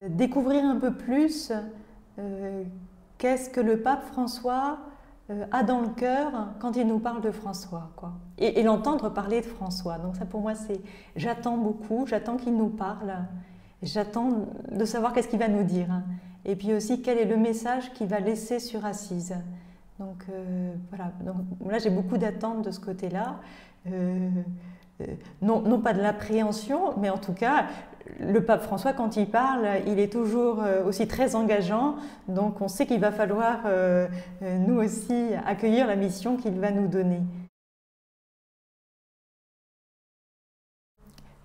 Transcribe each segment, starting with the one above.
Découvrir un peu plus qu'est-ce que le pape François a dans le cœur quand il nous parle de François, quoi. Et l'entendre parler de François. Donc ça pour moi c'est, j'attends beaucoup, j'attends qu'il nous parle, j'attends de savoir qu'est-ce qu'il va nous dire. Et puis aussi quel est le message qu'il va laisser sur Assise. Donc voilà, donc, là j'ai beaucoup d'attentes de ce côté-là. Non pas de l'appréhension, mais en tout cas, le pape François, quand il parle, il est toujours aussi très engageant, donc on sait qu'il va falloir nous aussi accueillir la mission qu'il va nous donner.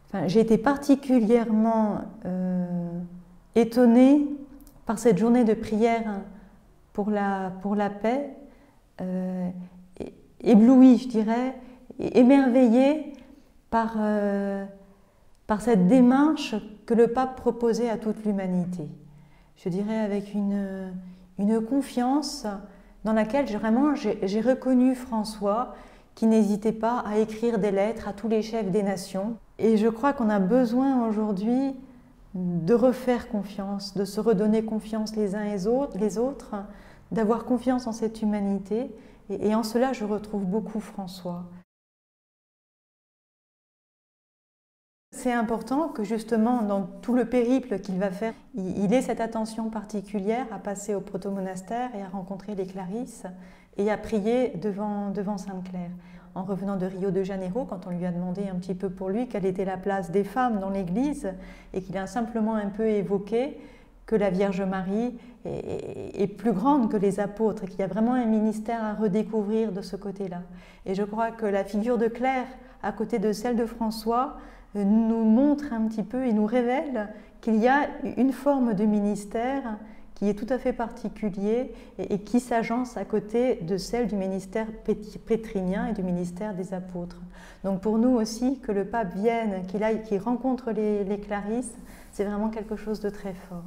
Enfin, j'ai été particulièrement étonnée par cette journée de prière pour la paix, éblouie, je dirais, émerveillée par cette démarche que le pape proposait à toute l'humanité. Je dirais avec une confiance dans laquelle vraiment j'ai reconnu François qui n'hésitait pas à écrire des lettres à tous les chefs des nations. Et je crois qu'on a besoin aujourd'hui de refaire confiance, de se redonner confiance les uns et les autres, d'avoir confiance en cette humanité. Et en cela, je retrouve beaucoup François. C'est important que justement, dans tout le périple qu'il va faire, il ait cette attention particulière à passer au protomonastère et à rencontrer les Clarisses et à prier devant Sainte-Claire. En revenant de Rio de Janeiro, quand on lui a demandé un petit peu pour lui quelle était la place des femmes dans l'Église, et qu'il a simplement un peu évoqué que la Vierge Marie est plus grande que les apôtres, et qu'il y a vraiment un ministère à redécouvrir de ce côté-là. Et je crois que la figure de Claire, à côté de celle de François, nous montre un petit peu et nous révèle qu'il y a une forme de ministère qui est tout à fait particulier et qui s'agence à côté de celle du ministère pétrinien et du ministère des apôtres. Donc pour nous aussi, que le pape vienne, qu'il rencontre les Clarisses, c'est vraiment quelque chose de très fort.